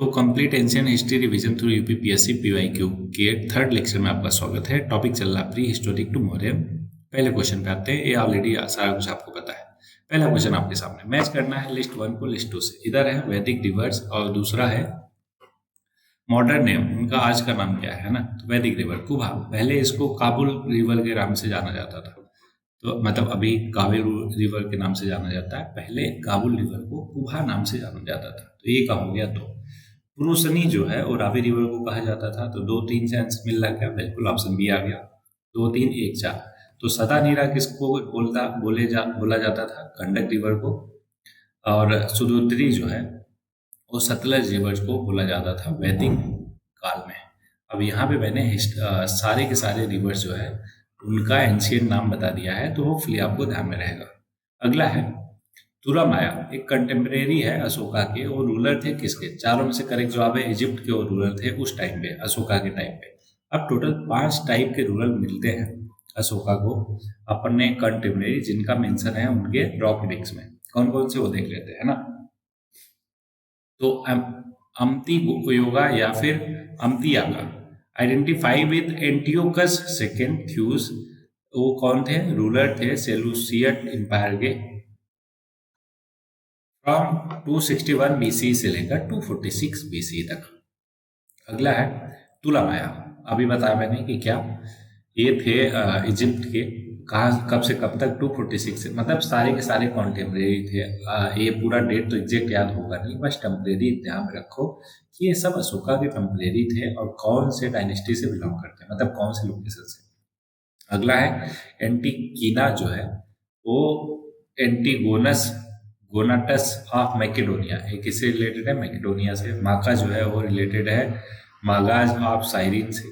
तो complete ancient history revision through UPPSC PYQ के third lecture में आपका स्वागत है। टॉपिक चल रहा प्री हिस्टोरिक टू मौर्य। पहले क्वेश्चन पे आते हैं। ये ऑलरेडी सारा कुछ आपको पता है। पहला क्वेश्चन आपके सामने, मैच करना है लिस्ट 1 को लिस्ट 2 से। इधर है वैदिक रिवर्स और दूसरा है मॉडर्न नेम। उनका आज का नाम क्या है ना? तो वैदिक रिवर कुभा, पहले इसको काबुल रिवर के नाम से जाना जाता था। तो मतलब अभी कावेरी रिवर के नाम से जाना जाता है, पहले काबुल रिवर को कुभा नाम से जाना जाता था। तो ये कहा हो गया। तो पुरुषनी जो है और रावी रिवर को कहा जाता था। तो 2-3 से आंसर मिल रहा है, बिल्कुल ऑप्शन बी आ गया। 2-3-1-4। तो सदा नीरा किसको बोला जाता था? गंडक रिवर को। और सुदोत्री जो है वो सतलज रिवर को बोला जाता था वैदिक काल में। अब यहाँ पे मैंने सारे के सारे रिवर्स जो है उनका एंशियंट नाम बता दिया है, तो होपफुली आपको ध्यान में रहेगा। अगला है तुरामाया, एक कंटेम्प्रेरी है अशोका के। वो रूलर थे किसके? चारों में से करेक्ट जवाब है इजिप्ट के वो रूलर थे उस टाइम पे, अशोका के टाइम पे। अब टोटल 5 टाइप के रूलर मिलते हैं अशोका को अपन ने कंटेम्प्रेरी, जिनका मेंशन है उनके रॉकेडिक्स में। कौन कौन से वो देख लेते हैं ना। तो अम्ति योगा या फिर अम्तियाका, आइडेंटिफाई विद एंटियोकस सेकेंड थ्यूस। वो कौन थे? रूलर थे सेलूसियड एम्पायर के फ्रॉम 261 बीसी से लेकर 246 बीसी तक। अगला है तुलामाया। अभी बताया मैंने कि क्या ये थे इजिप्ट के। कहाँ कब से कब तक? 246 से, मतलब सारे के सारे कॉन्टेम्परेरी थे। ये पूरा डेट तो एग्जैक्ट याद होगा नहीं, बस टेम्परेरी ध्यान में रखो कि ये सब अशोका के टेम्परेरी थे और कौन से डायनेस्टी से बिलोंग करते हैं, मतलब कौन से लोकेशन से। अगला है एंटीकीना जो है वो एंटीगोनस गोनाटस ऑफ मैकेडोनिया, ये किससे रिलेटेड है? मैकेडोनिया से। माका जो है वो रिलेटेड है मागाज ऑफ साइरिन से।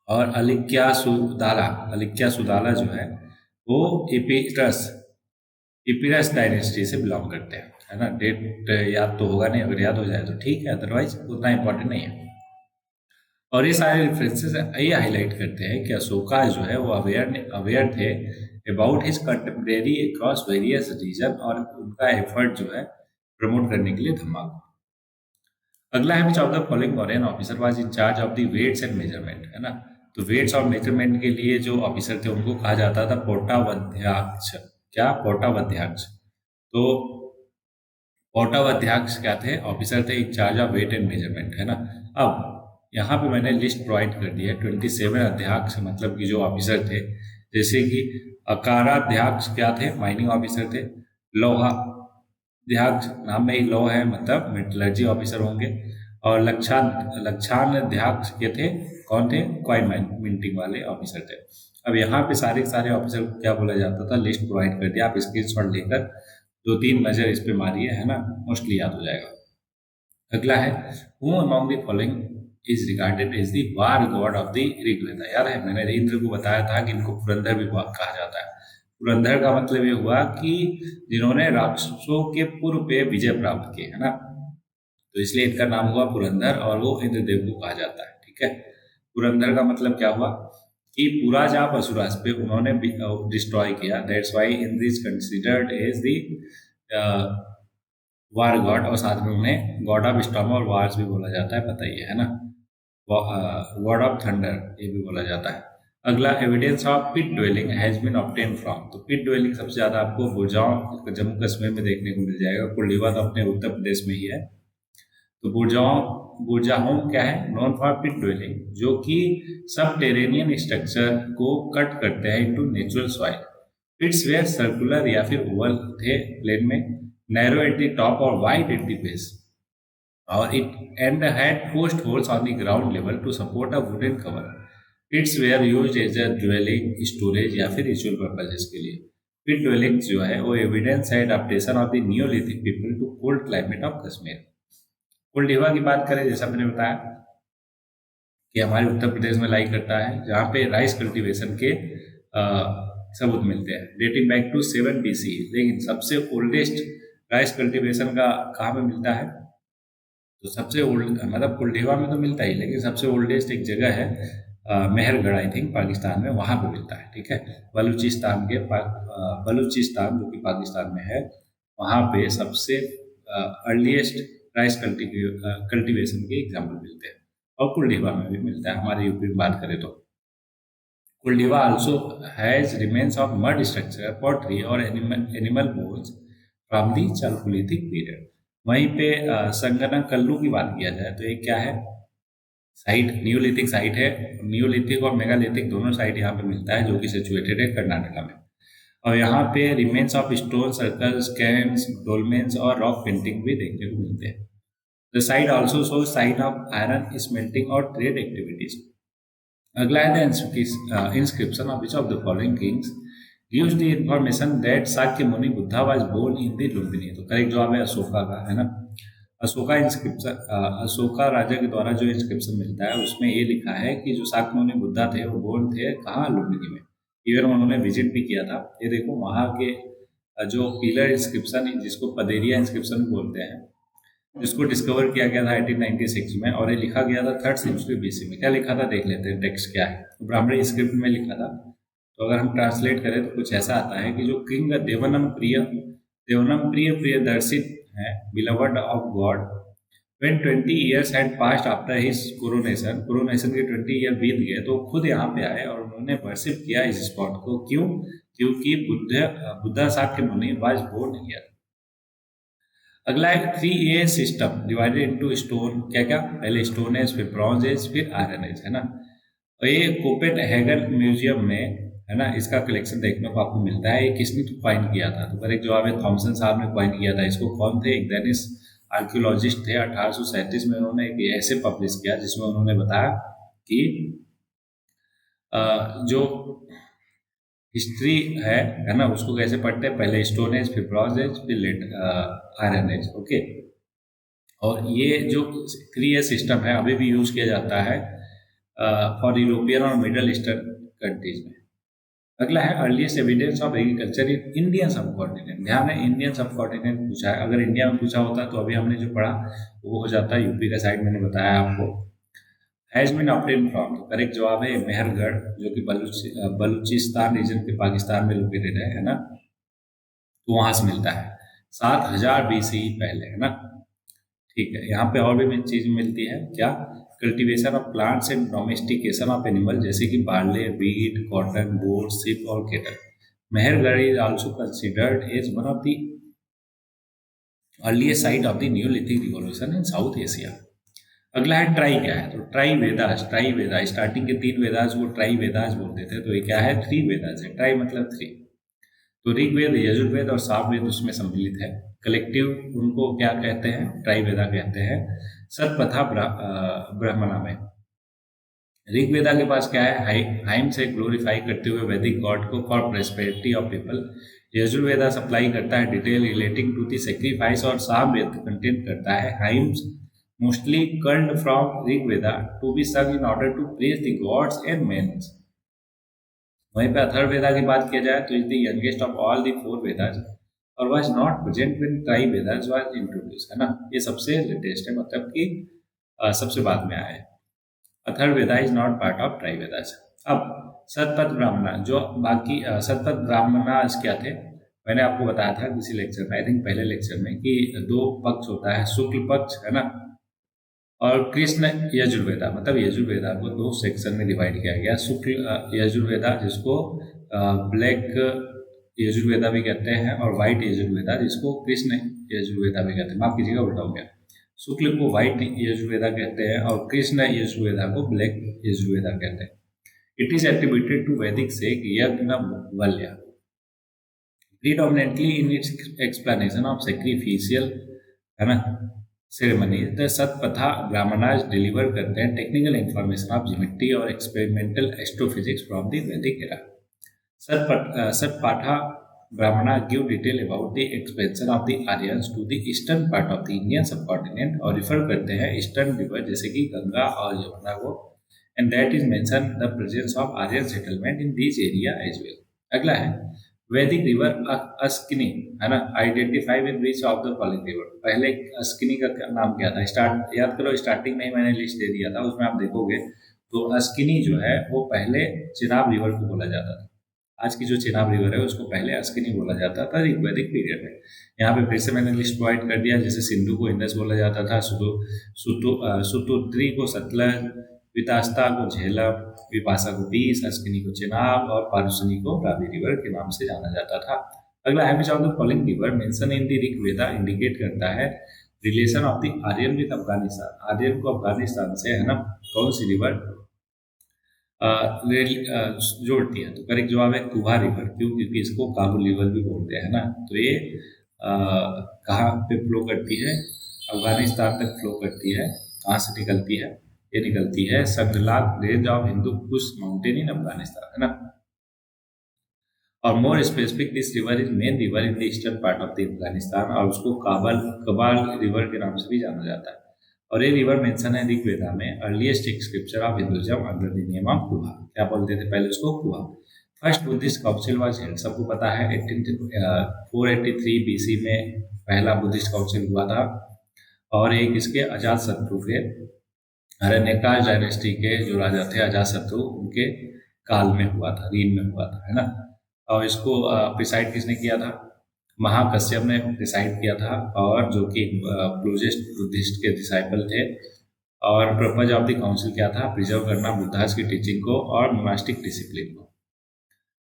और अलिक्या सुदाला जो है वो एपिरस डायनेस्टी से बिलोंग करते हैं, है ना। डेट याद तो होगा नहीं, अगर याद हो जाए तो ठीक है, अदरवाइज उतना इंपॉर्टेंट नहीं है। और ये सारे रेफरेंसेस ये हाईलाइट करते हैं कि अशोका जो है वो अवेयर थे about his contemporary across various region, और उनका एफर्ट जो है प्रमोट करने के लिए धमाका। अगला है which of the following Mauryan officer was in charge of the weights and measurement, है ना। तो वेट्स और मेजरमेंट के लिए जो ऑफिसर थे उनको कहा जाता था पोटावध्याक्ष। क्या? पोटावध्याक्ष। तो पोटावध्याक्ष क्या थे? ऑफिसर थे in charge of weight and measurement, है ना। अब यहाँ पे मैंने लिस्ट प्रोवाइड कर दी है 27 अध्यक्ष, मतलब कि जो ऑफिसर थे, जैसे कि अकाराध्यक्ष क्या थे? माइनिंग ऑफिसर थे। लौहाध्यक्ष, नाम में ही लौ है, मतलब मेटलर्जी ऑफिसर होंगे। और लक्षाध्यक्ष के थे, कौन थे? कॉइन मिंटिंग वाले ऑफिसर थे। अब यहाँ पे सारे सारे ऑफिसर को क्या बोला जाता था? लिस्ट प्रोवाइड कर दिया, आप स्क्रीनशॉट लेकर 2-3 नजर इस पे मारिए, है ना, मोस्टली याद हो जाएगा। अगला है who among the following is regarded as the war god of the Rigveda. याद है मैंने इंद्र को बताया था कि इनको पुरंदर भी कहा जाता है। पुरंदर का मतलब ये हुआ कि जिन्होंने राक्षसों के पूर्व पे विजय प्राप्त की, है ना, तो इसलिए इनका नाम हुआ पुरंदर, और वो इंद्रदेव को कहा जाता है। ठीक है, पुरंदर का मतलब क्या हुआ कि पूरा जाप असुरास पे उन्होंने डिस्ट्रॉय किया। That's why Indra is considered as the war god, और साथ में उन्हें गॉड ऑफ स्टॉर्म और वार्स भी बोला जाता है, पता ही है ना। गॉड ऑफ थंडर ये भी बोला जाता है। अगला evidence of pit dwelling has been obtain from. तो पिट ड्वेलिंग सबसे ज्यादा आपको बुरजाओं जम्मू कश्मीर में देखने को मिल जाएगा। कुल्लीवा तो अपने उत्तर प्रदेश में ही है। तो बुरजाहों क्या है? नॉन फॉर पिट ड्वेलिंग, जो कि सब टेरेनियन स्ट्रक्चर को कट करते हैं into natural soil. Pits were circular या फिर ओवल थे प्लेन में, नैरो एट द टॉप और वाइड एट द बेस, और it and had post holes on the ground level to support a wooden cover. Pits were used as a dwelling, storage या फिर ritual purposes के लिए। Pit dwelling जो है वो evidence है adaptation of the neolithic people to cold climate of Kashmir. कुलडीवा की बात करें, जैसा मैंने बताया कि हमारे उत्तर प्रदेश में लाई करता है, जहाँ पे राइस कल्टीवेशन के सबूत मिलते हैं डेटिंग बैक टू 7 BC। लेकिन सबसे ओल्डेस्ट राइस कल्टीवेशन का कहाँ पे मिलता है? तो सबसे ओल्ड मतलब कुलडीवा में तो मिलता ही, लेकिन सबसे ओल्डेस्ट एक जगह है मेहरगढ़, आई थिंक पाकिस्तान में, वहाँ पे मिलता है। ठीक है, बलूचिस्तान बलूचिस्तान जो कि पाकिस्तान में है, वहाँ पे सबसे अर्लीस्ट राइस कल्टीवेशन के एग्जाम्पल मिलते हैं। और कुलडीवा में भी मिलता है, हमारे यूपी में बात करें तो। कुलडीवा also has remains of mud structure, pottery और animal bones from the chalcolithic period. वहीं पे संगना कल्लू की बात किया जाए तो ये क्या है, साइट न्यूलिथिक साइट है। न्यूलिथिक और मेगालिथिक दोनों साइट यहाँ पे मिलता है, जो कि सिचुएटेड है कर्नाटका में। और यहाँ पे remains of stone circles, cairns, dolmens और रॉक पेंटिंग भी देखने को मिलते हैं। The site also show sign of iron smelting और ट्रेड एक्टिविटीज। अगला है the inscription of which of the following kings gives the information that Shakya Muni Buddha was born in the Lumbini. तो करेक्ट जवाब है अशोका का, है ना। अशोका इंस्क्रिप्शन, अशोका राजा के द्वारा जो इंस्क्रिप्शन मिलता है उसमें ये लिखा है कि जो शाक्य मुनि बुद्धा थे वो बोर्न थे कहाँ, लुम्बिनी में। इवन उन्होंने विजिट भी किया था। ये देखो वहाँ के जो पिलर इंस्क्रिप्शन जिसको पदेरिया इंस्क्रिप्शन बोलते हैं, जिसको डिस्कवर किया गया था 1896 में, और ये लिखा गया था 3rd सेंचुरी बीसी में। क्या लिखा था देख लेते हैं, टेक्स्ट क्या है। तो ब्राह्मणी स्क्रिप्ट में लिखा था, तो अगर हम ट्रांसलेट करें तो कुछ ऐसा आता है कि जो किंग देवनम प्रिय प्रियदर्शित है, beloved of God, when 20 years had passed after his coronation के 20 ईयर बीत गए तो खुद यहाँ पे आए और उन्होंने वर्शिप किया इस स्पॉट को। क्यों? क्योंकि बुद्धा शाक्य मुनि वाज बोर्न हियर। अगला है 3A system divided into stone. क्या क्या, पहले स्टोन एज, फिर ब्रॉन्ज एज, फिर आयरन एज, है ना। और ये कोपेनहेगन म्यूजियम में, है ना, इसका कलेक्शन देखने को आपको मिलता है। ये किसने तो क्वाइन किया था? तो करेक्ट जवाब है थॉमसन साहब ने क्वाइन किया था इसको। कौन थे? एक डेनिश आर्कियोलॉजिस्ट थे। 1837 में उन्होंने एक ऐसे पब्लिश किया जिसमें उन्होंने बताया कि जो हिस्ट्री है ना, उसको कैसे पढ़ते हैं, पहले स्टोन एज, फिर ब्रॉन्ज एज, फिर आयरन एज। ओके, और ये जो 3A सिस्टम है अभी भी यूज किया जाता है फॉर यूरोपियन और मिडल ईस्टर्न कंट्रीज में। अगला है earliest evidence of agriculture in Indian सब कॉन्टिनेंट। ध्यान है, इंडियन सब कॉन्टिनेंट पूछा है। अगर इंडिया में पूछा होता तो अभी हमने जो पढ़ा वो हो जाता है यूपी का साइड, मैंने बताया आपको। हैज बीन ऑब्टेन फ्रॉम, तो करेक्ट जवाब है मेहरगढ़, जो कि बलूचिस्तान रीजन के पाकिस्तान में लोकेटेड है ना। तो वहां से मिलता है 7000 BC पहले, है ना। ठीक है, यहाँ पे और भी चीज मिलती है। क्या? Cultivation of plants and domestication of animal, जैसे कि barley, wheat, cotton, goat, sheep और cattle. Mehrgarh is also considered as one of the earliest site of the neolithic revolution in South Asia. अगला है ट्राई। क्या है? तो ट्राई वेदास, स्टार्टिंग के 3 वेदास को ट्राई वेदास बोलते थे, तो ये क्या है? 3 वेदास है। ट्राई मतलब 3। तो ऋग्वेद, यजुर्वेद और सामवेद उसमें सम्मिलित है। कलेक्टिव उनको क्या कहते हैं? ट्राई वेदा कहते हैं। सतपथा ब्राह्मणा में ऋग्वेदा के पास क्या है? हाइम से ग्लोरीफाई करते हुए वैदिक गॉड को for prosperity of people. Yajurveda supply करता है detail relating to the sacrifice, और सामवेद कंटेंट करता है hymns mostly culled from Rigveda to be sung in order to praise the gods and mens. वहीं पे अथर्ववेदा की बात किया जाए तो is the youngest of all the 4 Vedas और was not present when tri Vedas was introduce, है ना। ये सबसे लेटेस्ट है, मतलब कि सबसे बाद में आया है। Atharvaveda is not part of try Vedas. अब सतपथ ब्राह्मणा, जो बाकी सतपथ ब्राह्मणास क्या थे, मैंने आपको बताया था किसी लेक्चर में, आई थिंक पहले लेक्चर में, कि 2 पक्ष होता है, शुक्ल पक्ष, है ना, और कृष्ण यजुर्वेदा। मतलब यजुर्वेदा को 2 सेक्शन में डिवाइड किया गया। शुक्ल यजुर्वेदा, जिसको ब्लैक यजुर्वेदा भी कहते हैं, और व्हाइट यजुर्वेदा, जिसको कृष्ण यजुर्वेदा भी कहते हैं। माफ कीजिएगा, उल्टा हो गया। शुक्ल को व्हाइट यजुर्वेदा कहते हैं और कृष्ण यजुर्वेदा को ब्लैक यजुर्वेदा कहते हैं। It is attributed to Vedic sage Yajnavalkya predominantly in its explanation of sacrificial, है ना, ceremony. The Shatapatha Brahmanas deliver करते हैं टेक्निकल इंफॉर्मेशन ऑफ ज्योमेट्री और experimental astrophysics from the Vedic era. Shatapatha Brahmana give detail about the expansion of the Aryans to the eastern part of the Indian subcontinent, और refer करते हैं eastern river जैसे कि गंगा और यमुना को, and that is mention the presence of Aryan settlement in this area as well. अगला है Vedic river Askini, है ना, identify with which of the following river. पहले अस्किनी का नाम क्या था? याद करो, स्टार्टिंग में ही मैंने लिस्ट दे दिया था, उसमें आप देखोगे तो अस्किनी जो है वो पहले चिनाब रिवर को बोला जाता था। आज की जो चेनाब रिवर है उसको पहले अस्किनी बोला जाता था ऋग्वैदिक पीरियड में। यहाँ पे फिर से मैंने लिस्ट प्रोवाइड कर दिया, जैसे सिंधु को इंडस बोला जाता था, सुतुत्री को सतलज, वितास्ता को झेलम, विपाशा को बीस, अस्किनी को चेनाब और पारुसनी को रावी रिवर के नाम से जाना जाता था। अगला है, which of the following river mention in the Rigveda indicate करता है relation of the Aryan with Afghanistan. Aryan को अफगानिस्तान से है ना कौन सी रिवर जोड़ती है? तो करेक्ट जवाब है कुहा रिवर। क्यों? क्योंकि इसको काबुल रिवर भी बोलते हैं ना। तो ये कहाँ पे फ्लो करती है? अफगानिस्तान तक फ्लो करती है। कहाँ से निकलती है? ये निकलती है Sanglakh range of Hindu Kush mountain in Afghanistan, है ना। और more specific this river is main river in the eastern part of the Afghanistan, और उसको कबाल रिवर के नाम से भी जाना जाता है। और ये रिवर मेंशन है ऋग्वेदा में, earliest scripture of Hinduism under the name of कुहा। क्या बोलते थे पहले उसको? कुहा। First Buddhist council was held, सबको पता है 483 बीसी में पहला बुद्धिस्ट काउंसिल हुआ था। और एक इसके अजात शत्रु के, हरण्यकाश डायनेस्टी के जो राजा थे अजात शत्रु, उनके काल में हुआ था, रीन में हुआ था, है ना। और इसको प्रिसाइड किसने किया था? महाकश्यप ने डिसाइड किया था, और जो कि क्लोजेस्ट बुद्धिस्ट के डिसाइपल थे। और पर्पज ऑफ द काउंसिल क्या था? प्रिजर्व करना बुद्धास की टीचिंग को और मोनास्टिक डिसिप्लिन को।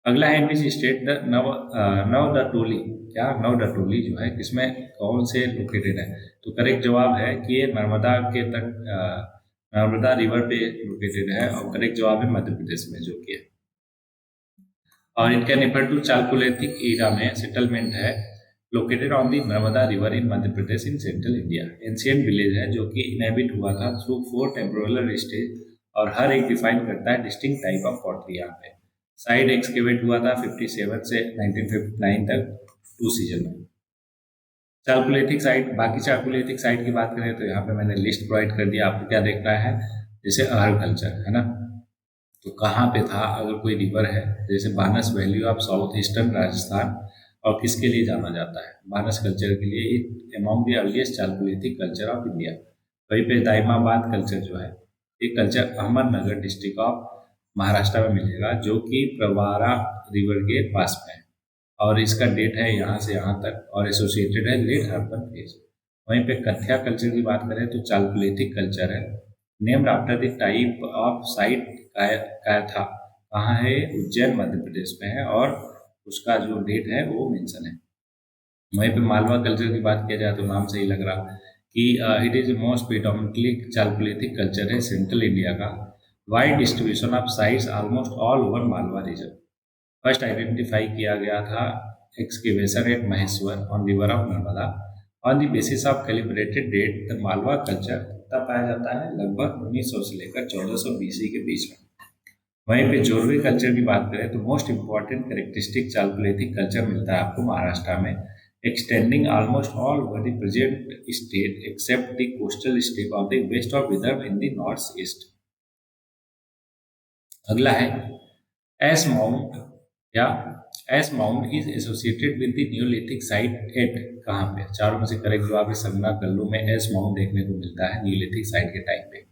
अगला है, विच स्टेट द नवदटोली, क्या नवदटोली जो है किसमें कौन से लोकेटेड है? तो करेक्ट जवाब है कि ये नर्मदा के तट, नर्मदा रिवर पे लोकेटेड है, और करेक्ट जवाब है मध्य प्रदेश में, जो कि है। और it can refer to chalcolithic era में सेटलमेंट है located on the Narmada river in Madhya Pradesh in central India. Ancient village है जो कि इनहेबिट हुआ था थ्रू 4 टेम्पोरल स्टेज, और हर एक डिफाइन करता है डिस्टिंक्ट टाइप ऑफ पॉटरी। यहाँ पे साइड एक्सकेवेट हुआ था 57 से 1959 तक 2 सीजन में। चालकुलेथिक साइट, बाकी चालकुलेथिक साइट की बात करें तो यहाँ पे मैंने लिस्ट प्रोवाइड कर दिया, आपको क्या देखना है? जैसे अहर कल्चर, है ना। तो कहाँ पे था? अगर कोई रिवर है, जैसे Banas valley of south eastern Rajasthan, और किसके लिए जाना जाता है? बानस कल्चर के लिए। Among the earliest chalcolithic culture of India. वहीं पे दाइमाबाद कल्चर जो है, ये culture Ahmednagar district of Maharashtra में मिलेगा, जो कि प्रवारा रिवर के पास में है, और इसका डेट है यहाँ से यहाँ तक, और एसोसिएटेड है लेट हड़प्पन फेज। वहीं पे कथ्या कल्चर की बात करें तो चालकुलेथिक कल्चर है, named after the type of site का था। कहाँ है? उज्जैन मध्य प्रदेश में है, और उसका जो डेट है वो मेंशन है। वहीं पे मालवा कल्चर की बात किया जाए तो नाम से ही लग रहा कि it is most predominantly chalcolithic culture है सेंट्रल इंडिया का। Wide distribution of sites almost all over Malwa region. First identify किया गया था excavation at Maheshwar on river of Narmada. On the basis of calibrated date the Malwa culture तब पाया जाता है लगभग 1900 से लेकर 1400 बीसी के बीच में। वहीं पे जोरवे कल्चर की बात करें तो most important characteristic chalcolithic culture मिलता है आपको महाराष्ट्र में, extending almost all over the present state except the coastal state of the west of Vidarbha in the north east. अगला है, एस माउंट या ash mound is associated with the neolithic site at, कहाँ पे? चारों में से करेक्ट जवाब है संगना कल्लू में एस माउंट देखने को मिलता है न्यूलिथिक साइट के टाइम पे,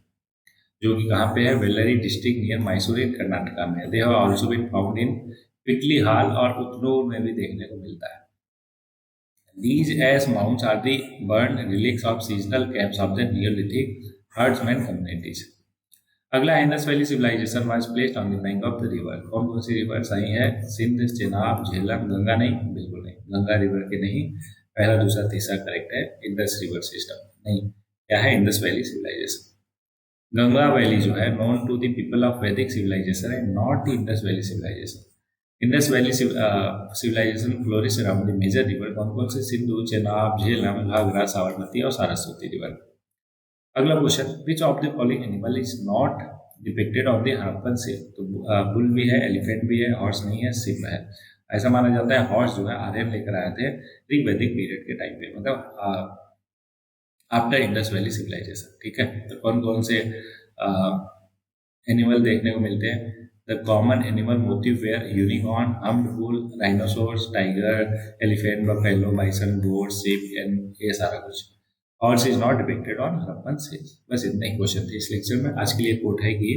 जो कि कहाँ पे है? Bellary district near Mysore in Karnataka में। They have also been found in Piklihal और उतनूर में भी देखने को मिलता है। These ash mounds are the burned relics of seasonal camps of the Neolithic herdsmen communities. अगला, Indus valley civilization was placed on the bank of the river. कौन कौन सी रिवर सही है? सिंध, चेनाब, झेलम, गंगा नहीं, बिल्कुल नहीं, गंगा रिवर के नहीं। पहला, दूसरा, तीसरा करेक्ट है। इंडस रिवर सिस्टम नहीं, क्या है? Indus valley civilization. Ganga valley जो है known to the people of Vedic civilization है, not the Indus valley civilization. Indus valley civilization flourish around the major river. कौन कौन से? सिंधु, चेनाब, झेलम, घाघरा, साबरमती और सरस्वती रिवर। अगला question, which of the following animal is not depicted of the Harappan seal? तो bull भी है, elephant भी है, हॉर्स नहीं है, सिप है। ऐसा माना जाता है हॉर्स जो है आर्यन लेकर आए थे ऋग्वैदिक पीरियड के टाइम पे, मतलब आफ्टर इंडस वैली सिविलाइजेशन। ठीक है, तो कौन कौन से एनिमल देखने को मिलते हैं? The common animal motive were unicorn, humped bull, rhinoceros, tiger, elephant, buffalo, bison, goat, sheep and ये सारा कुछ। Horse is not depicted on Harappan seals. बस इतना ही क्वेश्चन थे इस लेक्चर में। आज के लिए कोट है कि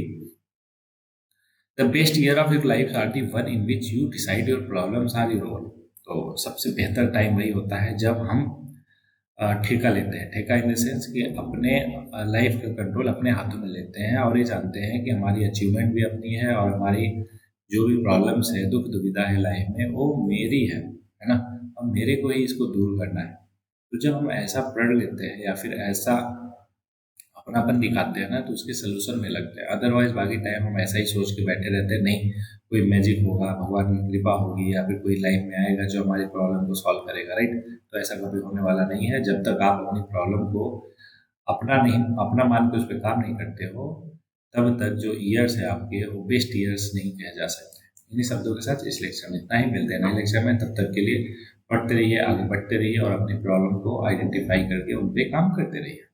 the best year of your life are the one in which you decide your problems are your own. तो सबसे बेहतर टाइम वही होता है जब हम ठेका लेते हैं। ठेका इन द सेंस कि अपने लाइफ का कंट्रोल अपने हाथों में लेते हैं और ये जानते हैं कि हमारी अचीवमेंट भी अपनी है और हमारी जो भी प्रॉब्लम्स है, दुख दुविधा है लाइफ में, वो मेरी है ना, और मेरे को ही इसको दूर करना है। तो जब हम ऐसा प्रण लेते हैं या फिर ऐसा अपनापन दिखाते हैं ना, तो उसके सोल्यूशन में लगते हैं। अदरवाइज बाकी टाइम हम ऐसा ही सोच के बैठे रहते हैं, नहीं कोई मैजिक होगा, भगवान की कृपा होगी या फिर कोई लाइफ में आएगा जो हमारी प्रॉब्लम को सॉल्व करेगा, राइट। तो ऐसा कभी होने वाला नहीं है। जब तक आप अपनी प्रॉब्लम को अपना मान के उस पर काम नहीं करते हो, तब तक जो ईयर्स है आपके वो बेस्ट ईयर्स नहीं कहे जा सकते। इन्हीं शब्दों के साथ इस लेक्चर में इतना ही। मिलते हैं नए लेक्चर में, तब तक के लिए पढ़ते रहिए, आगे बढ़ते रहिए और अपनी प्रॉब्लम को आइडेंटिफाई करके उन पर काम करते रहिए।